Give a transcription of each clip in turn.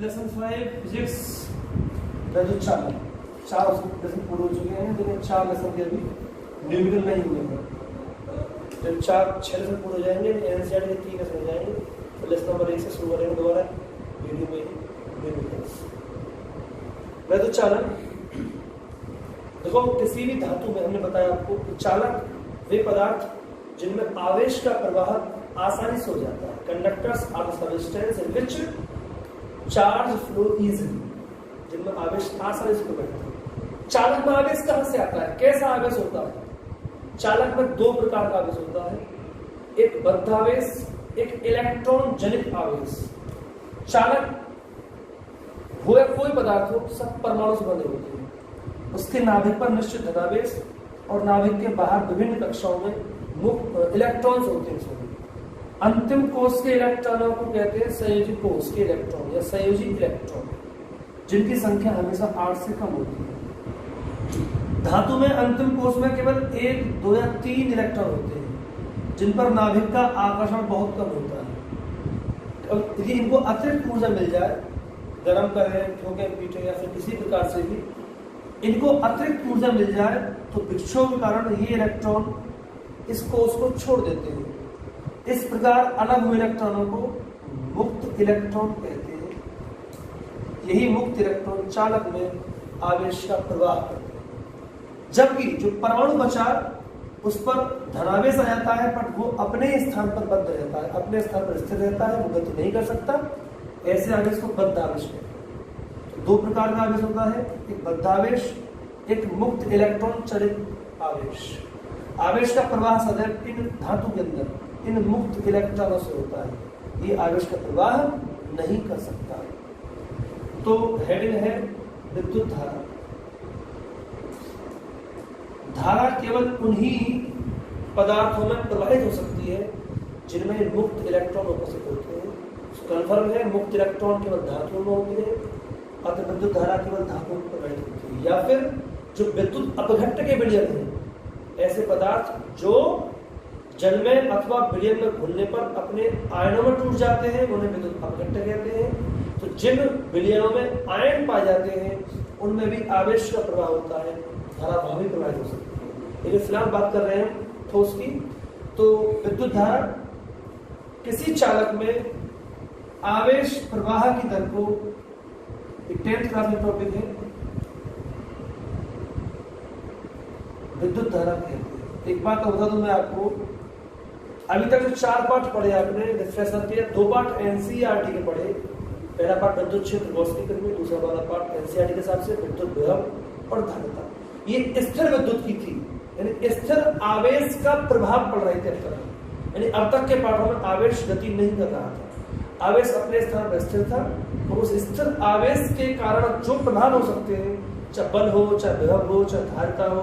Lesson 5 physics वैद्युत चालन, 4 lesson पूरे हो चुके हैं, लेकिन 4 लेसन के अभी न्यूमेरिकल नहीं हुए हैं। जब 6 लेसन पूरे हो जाएंगे, एनसीईआरटी के 3 लेसन हो जाएंगे, तो लेसन नंबर 1 से शुरू करेंगे दोबारा वीडियो में न्यूमेरिकल्स। वैद्युत चालन देखो, किसी भी धातु में हमने बताया आपको चालक वे पदार्थ जिनमें आवेश का प्रवाह आसानी से हो जाता है। Conductors are substance in which charge flow easily, जिनमें आवेश आसानी से बढ़ता है। चालक में आवेश कहां से आता है, कैसा आवेश होता है? चालक में 2 प्रकार का आवेश होता है, एक बद्ध आवेश, एक इलेक्ट्रॉन जनित आवेश। चालक हो या कोई पदार्थ हो, सब परमाणु से बने होते हैं। उसके नाभिक पर निश्चित धनावेश और नाभिक के बाहर विभिन्न कक्षाओं में मुक्त इलेक्ट्रॉन्स होते हैं। अंतिम कोष के इलेक्ट्रॉनों को कहते हैं संयोजी कोष के इलेक्ट्रॉन या संयोजी इलेक्ट्रॉन, जिनकी संख्या हमेशा 8 से कम होती है। धातु में अंतिम कोष में केवल 1, 2 या 3 इलेक्ट्रॉन होते हैं, जिन पर नाभिक का आकर्षण बहुत कम होता है। यदि इनको अतिरिक्त ऊर्जा मिल जाए, गर्म करें, ठोके पीटे या फिर किसी प्रकार से भी इनको अतिरिक्त ऊर्जा मिल जाए, तो विक्षोभ के कारण ये इलेक्ट्रॉन इस कोष को छोड़ देते हैं। इस प्रकार अलग हुए इलेक्ट्रॉनों को मुक्त इलेक्ट्रॉन कहते हैं। यही मुक्त इलेक्ट्रॉन चालक में आवेश का प्रवाह करते हैं। जबकि जो परमाणु बचा उस पर धनावेश आ जाता है, पर वो अपने स्थान पर बद्ध रहता है, अपने स्थान पर स्थिर रहता है, वो गति नहीं कर सकता। ऐसे आवेश को बद्ध आवेश कहते हैं। तो 2 प्रकार का आवेश होता है, एक बद्ध आवेश, एक मुक्त इलेक्ट्रॉन चलित आवेश। आवेश का प्रवाह सदैव इन धातु के अंदर इन मुक्त इलेक्ट्रॉनों से होता है। ये आवेश का प्रवाह नहीं कर सकता। तो हेडिंग है विद्युत धारा। धारा केवल उन्हीं पदार्थों में प्रवाहित हो सकती है जिनमें मुक्त इलेक्ट्रॉन उपस्थित होते हैं। कन्फर्म है, मुक्त इलेक्ट्रॉन केवल धातुओं में होते हैं, अतः विद्युत धारा केवल धातुओं में प्रवाहित होती है। या फिर जो विद्युत अपघट्ट के विलयन है, ऐसे पदार्थ जो जल में अथवा विलयन में घुलने पर अपने आयनों में टूट जाते हैं, उन्हें विद्युत अपघट्ट कहते हैं। तो जिन विलयनों में आयन पाए जाते हैं उनमें भी आवेश का प्रवाह होता है, धारा वहां भी प्रवाहित हो सकती है। लेकिन फिलहाल बात कर रहे हैं ठोस की। तो विद्युत धारा किसी चालक में आवेश प्रवाह की दर को 10th क्लास में टॉपिक है, विद्युत धारा कहते हैं। एक बात तो बता दूं मैं आपको, अभी तक जो 4 पार्ट पढ़े आपने रिफ्रेशर के, 2 पार्ट एनसीईआरटी के पढ़े। पहला पार्ट विद्युत क्षेत्र गॉस की में, दूसरा वाला पार्ट एनसीईआरटी के हिसाब से विद्युत विभव और धारिता। ये स्थिर विद्युत की थी, यानी स्थिर आवेश का प्रभाव पड़ रहे थे। यानी अब तक के पाठों में आवेश गति नहीं कर रहा था, आवेश अपने स्थान पर स्थिर था। तो उस स्थिर आवेश के कारण जो प्रभाव हो सकते हैं, चाहे बल हो, चाहे विभव हो, चाहे धारिता हो,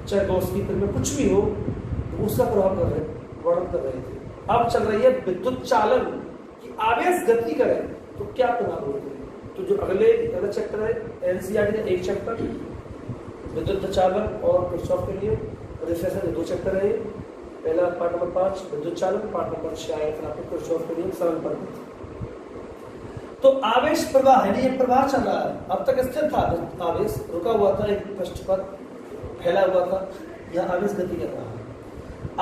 चाहे गॉस की में कुछ भी हो, तो उसका प्रभाव कर रहे वर्णन कर रहे थे। अब चल रही है विद्युत चालन की आवेश गति करे तो क्या प्रभाव होते हैं। तो जो अगले चैप्टर है एनसीईआरटी का एक चैप्टर विद्युत चालन और किरचॉफ के लिए, रिफ्रेशर के 2 चैप्टर है। पहला पार्ट नंबर 5 विद्युत चालन, पार्ट नंबर 6 आया था आपको किरचॉफ के लिए सरल पढ़ते। तो आवेश प्रवाह है, ये प्रवाह चल रहा है। अब तक स्थिर था आवेश, रुका हुआ था, एक पृष्ठ पर फैला हुआ था, यह आवेश गति कर रहा है।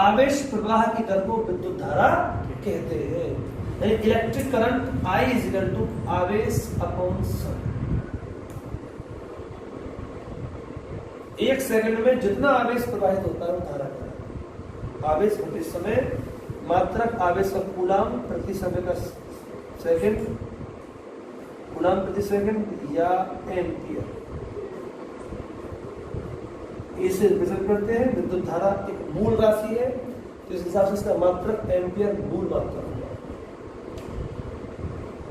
आवेश प्रवाह की दर को विद्युत धारा कहते हैं। इलेक्ट्रिक करंट I = आवेश अपॉन समय। 1 सेकंड में जितना आवेश प्रवाहित होता है वो धारा कहलाता है। आवेश प्रति समय मात्रक आवेश का कूलाम प्रति समय का सेकंड, कूलाम प्रति सेकंड या एम्पियर, इसे रिप्रेजेंट करते हैं। विद्युत धारा एक मूल राशि है, तो इस हिसाब से इसका मात्रक एम्पियर मूल मात्रा होगा।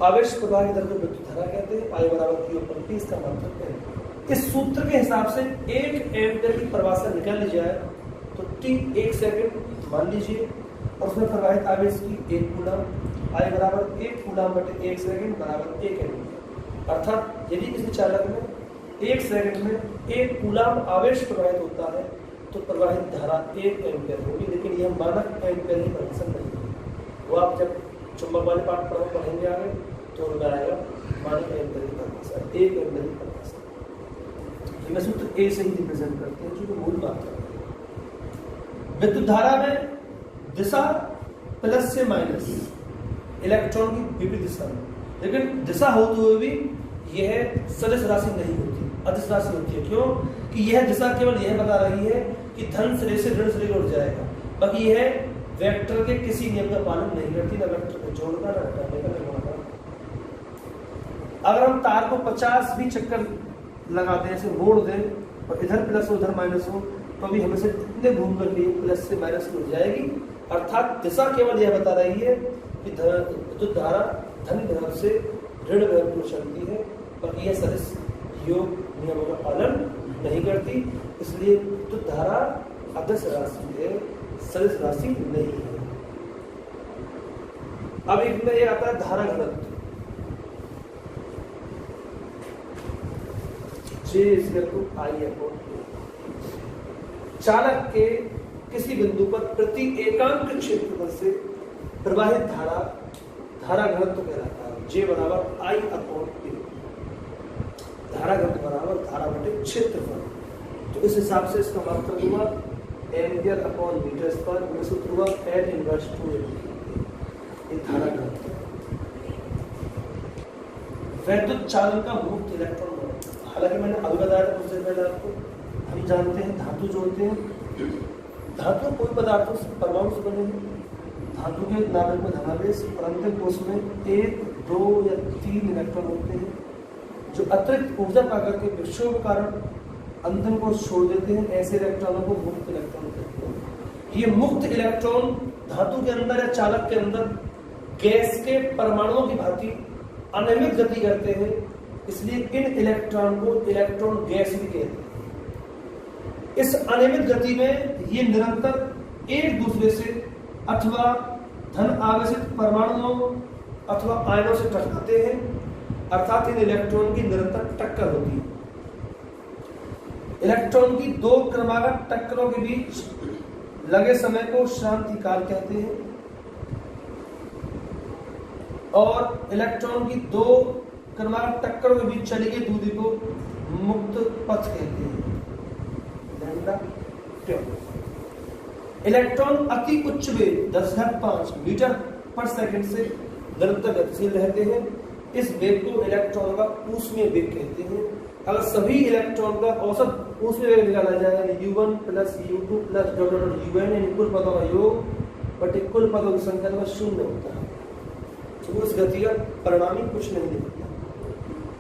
आवेश प्रवाह की दर को विद्युत धारा कहते हैं। I = Q/T इसका मात्रक है। इस सूत्र के हिसाब से 1 एम्पियर की परिभाषा निकाल ली जाए तो T 1 सेकंड मान लीजिए, और उसमें प्रवाहित आवेश की 1 कूलम, I = 1 कूलम/1 सेकंड = 1 एम्पियर। अर्थात यदि किसी चालक में 1 सेकंड में 1 कूलम आवेश प्रवाहित होता है तो प्रवाहित धारा 1 एम्पियर होगी। लेकिन यह मानक एम्पियर की परिभाषा नहीं है, वो आप जब चुंबक वाले पाठ पढ़ेंगे आगे तो उनमें आएगा। माने m का परिभाषा, एक m की परिभाषा। मैं सूत्र A से ही रिप्रेजेंट करते हैं जो कि मूल मात्रा है। विद्युत धारा में दिशा प्लस से माइनस, इलेक्ट्रॉन की विपरीत दिशा में, लेकिन दिशा होते हुए भी यह सदिश राशि नहीं होती, अदिश राशि होती है। क्यों? कि यह दिशा केवल यह बता रही है कि धन सिरे से ऋण सिरे उड़ जाएगा, बाकी यह वेक्टर के किसी नियम का पालन नहीं करती, ना वेक्टर को जोड़ना, ना हटाने का, ना घुमाना। अगर हम तार को 50 भी चक्कर लगा दें, ऐसे मोड़ दें और इधर प्लस हो उधर माइनस हो, तो भी हमें से इतने घूम करके प्लस से माइनस हो जाएगी। अर्थात दिशा केवल यह बता रही है कि विद्युत धारा धन विभव से ऋण विभव को चलती है, बाकी यह सदिश योग नियमों का पालन नहीं करती। इसलिए विद्युत धारा अदिश राशि है, सदिश राशि नहीं है। अब एक में ये आता है धारा घनत्व, चालक के किसी बिंदु पर प्रति एकांक क्षेत्रफल से प्रवाहित धारा धारा घनत्व कहलाता है। J बराबर I/A, धारा घनत्व बराबर धारा बटे क्षेत्रफल। तो इस हिसाब से इसका मात्रक हुआ एम्पियर अपॉन मीटर पर, सूत्र हुआ N इनवर्स 2 ये धारा घनत्व। वैद्युत चालन का मुक्त इलेक्ट्रॉन, हालांकि मैंने अभी बताया था कुछ देर पहले आपको, हम जानते हैं धातु जोड़ते हैं, धातु कोई पदार्थों से परमाणु से बने हैं। धातु के नाभिक में धनावेश और अंतिम कोश में 1, 2 या 3 इलेक्ट्रॉन होते हैं जो अतिरिक्त ऊर्जा पाकर के विक्षोभ के कारण अंतिम कोश छोड़ देते हैं। ऐसे इलेक्ट्रॉनों को मुक्त इलेक्ट्रॉन कहते हैं। ये मुक्त इलेक्ट्रॉन धातु के अंदर या चालक के अंदर गैस के परमाणुओं की भांति अनियमित गति करते हैं, इसलिए इन इलेक्ट्रॉन को इलेक्ट्रॉन गैस भी कहते हैं। इस अनियमित गति में ये निरंतर एक दूसरे से अथवा धन आवेशित परमाणुओं अथवा आयनों से टकराते हैं, अर्थात इन इलेक्ट्रॉन की निरंतर टक्कर होती है। इलेक्ट्रॉन की दो क्रमागत टक्करों के बीच लगे समय को शांति काल कहते हैं और इलेक्ट्रॉन की दो क्रमागत टक्करों के बीच चली गई दूरी को मुक्त पथ कहते हैं। इलेक्ट्रॉन अति उच्च वेग 10⁵ मीटर पर सेकंड से निरंतर गतिशील रहते हैं। इस वेग को इलेक्ट्रॉन का ऊष्मीय वेग कहते हैं। अगर सभी इलेक्ट्रॉन का औसत ऊष्मीय वेग निकाला जाए U1 plus U2 plus UN कुल पदों का योग बटे कुल पदों की संख्या का 0 होता है, तो उस गति का परिणाम ही कुछ नहीं दिखता।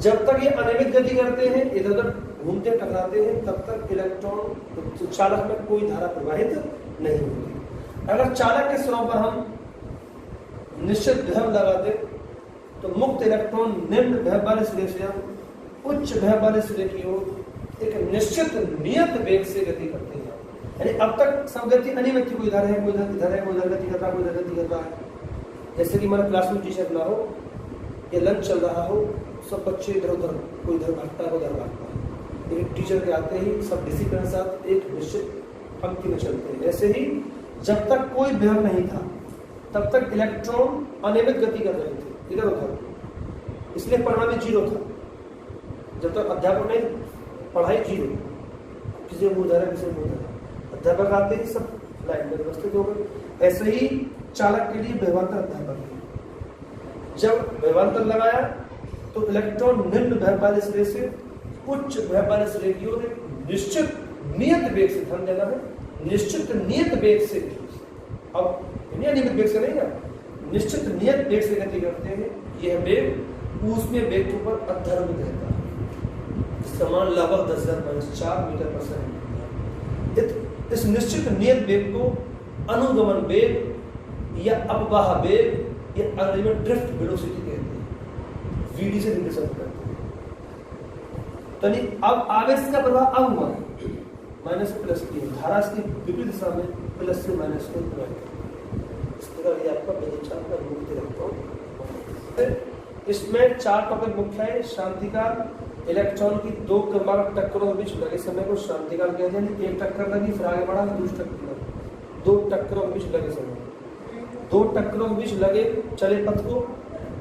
जब तक ये अनियमित गति करते हैं, इधर उधर घूमते टकराते हैं, तब तक इलेक्ट्रॉन चालक में कोई धारा प्रवाहित नहीं होती। अगर चालक के सिरों पर हम निश्चित विभव लगा दें तो मुक्त इलेक्ट्रॉन निम्न विभव वाले सिरे से उच्च विभव वाले सिरे की ओर एक निश्चित नियत वेग से गति करते हैं। यानी अब तक सब गति अनियमित थी, कोई इधर है, कोई इधर है, कोई इधर गति कर रहा है, कोई इधर गति कर रहा है। जैसे कि हमारा क्लास में टीचर ना हो या लंच चल रहा हो, सब बच्चे इधर उधर, कोई इधर भागता है, कोई उधर भागता है, लेकिन टीचर के आते ही सब डिसिप्लिन के साथ एक निश्चित पंक्ति में चलते हैं। ऐसे ही जब तक कोई विभव नहीं था तब तक इलेक्ट्रॉन अनियमित गति कर रहे थे इधर उधर, इसलिए परिणाम 0 था। जब तक अध्यापक नहीं, पढ़ाई 0, किसी मुंह धरा किसी मुंह धरा, अध्यापक आते ही सब लाइन में व्यवस्थित हो गए। ऐसे ही चालक के लिए विभवांतर अध्यापक है। जब विभवांतर लगाया तो इलेक्ट्रॉन निम्न विभव वाले सिरे से उच्च विभव वाले सिरे की ओर निश्चित नियत वेग से, ध्यान देना है, निश्चित नियत वेग से, अब नियमित वेग से नहीं ना, निश्चित नियत वेग से गति करते हैं। यह वेग ऊष्मीय वेग के ऊपर अधर्मित रहता है। समान लगभग 10⁻⁴ मीटर पर सेकंड। इस निश्चित नियत वेग को अनुगमन वेग या अपवाह वेग या अंग्रेजी में ड्रिफ्ट वेलोसिटी कहते हैं। VD से रिप्रेजेंट करते हैं। तो अब आवेश का प्रवाह अब हुआ माइनस से प्लस की, धारा इसकी विपरीत दिशा में प्लस से माइनस को प्रवाहित। इस तरह ये आपका विद्युत चालन का मुक्त इलेक्ट्रॉन। इसमें 4 टॉपिक मुख्य है। शांतिकाल, इलेक्ट्रॉन की दो क्रमागत टक्करों के बीच लगे समय को शांतिकाल कहते हैं। एक टक्कर लगी फिर आगे बढ़ा, दूसरी टक्कर लगी, 2 टक्करों के बीच लगे समय, 2 टक्करों के बीच लगे चले पथ को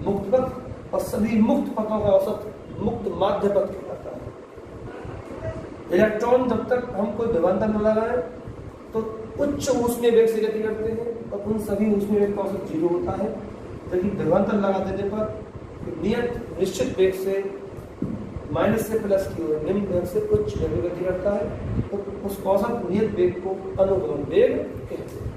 मुक्त पथ, और सभी मुक्त पथों का औसत मुक्त माध्य पथ कहलाता है। इलेक्ट्रॉन जब तक हम कोई विभवांतर न लगाएं तो उच्च ऊष्मीय वेग से गति करते हैं और उन सभी ऊष्मीय वेग का औसत 0 होता है, जबकि विभवांतर लगा देने पर नियत निश्चित वेग से माइनस से प्लस की ओर निम्न वेग से उच्च वेग में गति करता है, तो उस औसत नियत वेग को अनुगमन वेग कहते हैं।